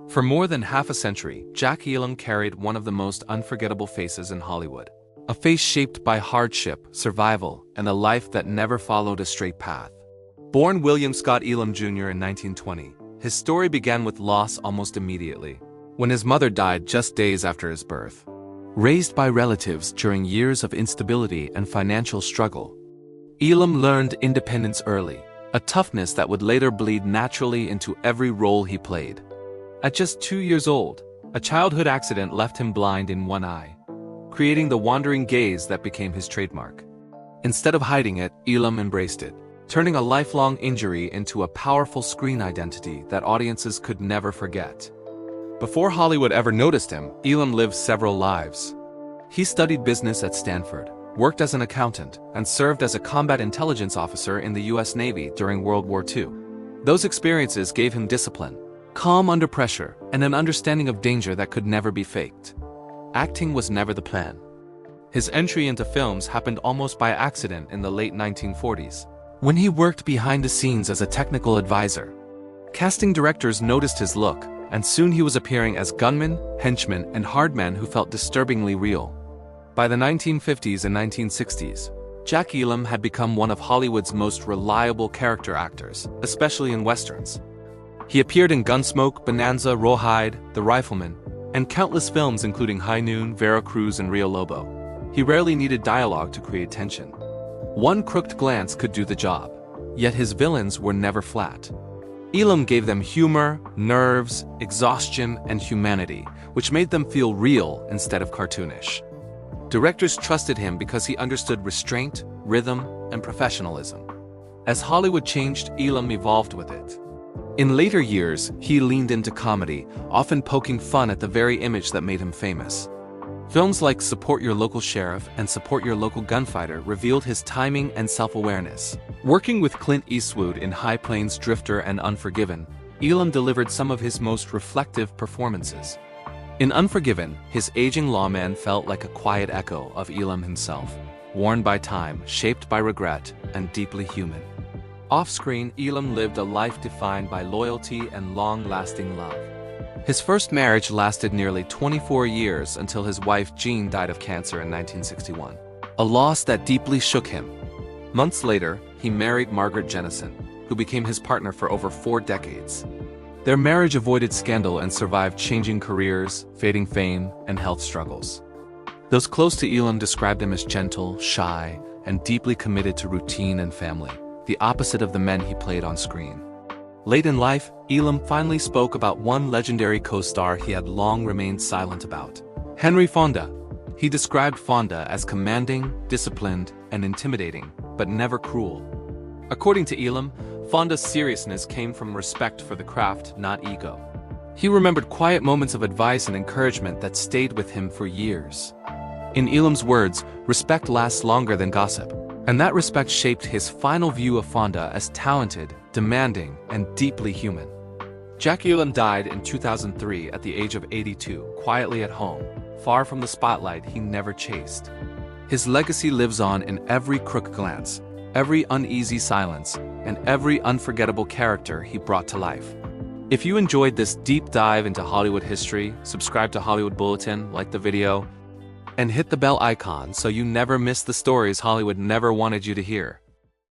For more than half a century, Jack Elam carried one of the most unforgettable faces in Hollywood. A face shaped by hardship, survival, and a life that never followed a straight path. Born William Scott Elam Jr. in 1920, his story began with loss almost immediately, when his mother died just days after his birth. Raised by relatives during years of instability and financial struggle, Elam learned independence early, a toughness that would later bleed naturally into every role he played. At just 2 years old, a childhood accident left him blind in one eye, creating the wandering gaze that became his trademark. Instead of hiding it, Elam embraced it, turning a lifelong injury into a powerful screen identity that audiences could never forget. Before Hollywood ever noticed him, Elam lived several lives. He studied business at Stanford, worked as an accountant, and served as a combat intelligence officer in the U.S. Navy during World War II. Those experiences gave him discipline, calm under pressure, and an understanding of danger that could never be faked. Acting was never the plan. His entry into films happened almost by accident in the late 1940s, when he worked behind the scenes as a technical advisor. Casting directors noticed his look, and soon he was appearing as gunmen, henchmen, and hardmen who felt disturbingly real. By the 1950s and 1960s, Jack Elam had become one of Hollywood's most reliable character actors, especially in westerns. He appeared in Gunsmoke, Bonanza, Rawhide, The Rifleman, and countless films including High Noon, Veracruz, and Rio Lobo. He rarely needed dialogue to create tension. One crooked glance could do the job, yet his villains were never flat. Elam gave them humor, nerves, exhaustion, and humanity, which made them feel real instead of cartoonish. Directors trusted him because he understood restraint, rhythm, and professionalism. As Hollywood changed, Elam evolved with it. In later years, he leaned into comedy, often poking fun at the very image that made him famous. Films like Support Your Local Sheriff and Support Your Local Gunfighter revealed his timing and self-awareness. Working with Clint Eastwood in High Plains Drifter and Unforgiven, Elam delivered some of his most reflective performances. In Unforgiven, his aging lawman felt like a quiet echo of Elam himself, worn by time, shaped by regret, and deeply human. Off-screen, Elam lived a life defined by loyalty and long-lasting love. His first marriage lasted nearly 24 years until his wife Jean died of cancer in 1961, a loss that deeply shook him. Months later, he married Margaret Jennison, who became his partner for over 4 decades. Their marriage avoided scandal and survived changing careers, fading fame, and health struggles. Those close to Elam described him as gentle, shy, and deeply committed to routine and family, the opposite of the men he played on screen. Late in life, Elam finally spoke about one legendary co-star he had long remained silent about: Henry Fonda. He described Fonda as commanding, disciplined, and intimidating, but never cruel. According to Elam, Fonda's seriousness came from respect for the craft, not ego. He remembered quiet moments of advice and encouragement that stayed with him for years. In Elam's words, respect lasts longer than gossip. And that respect shaped his final view of Fonda as talented, demanding, and deeply human. Jack Elam died in 2003 at the age of 82, quietly at home, far from the spotlight he never chased. His legacy lives on in every crooked glance, every uneasy silence, and every unforgettable character he brought to life. If you enjoyed this deep dive into Hollywood history, subscribe to Hollywood Bulletin, like the video, and hit the bell icon so you never miss the stories Hollywood never wanted you to hear.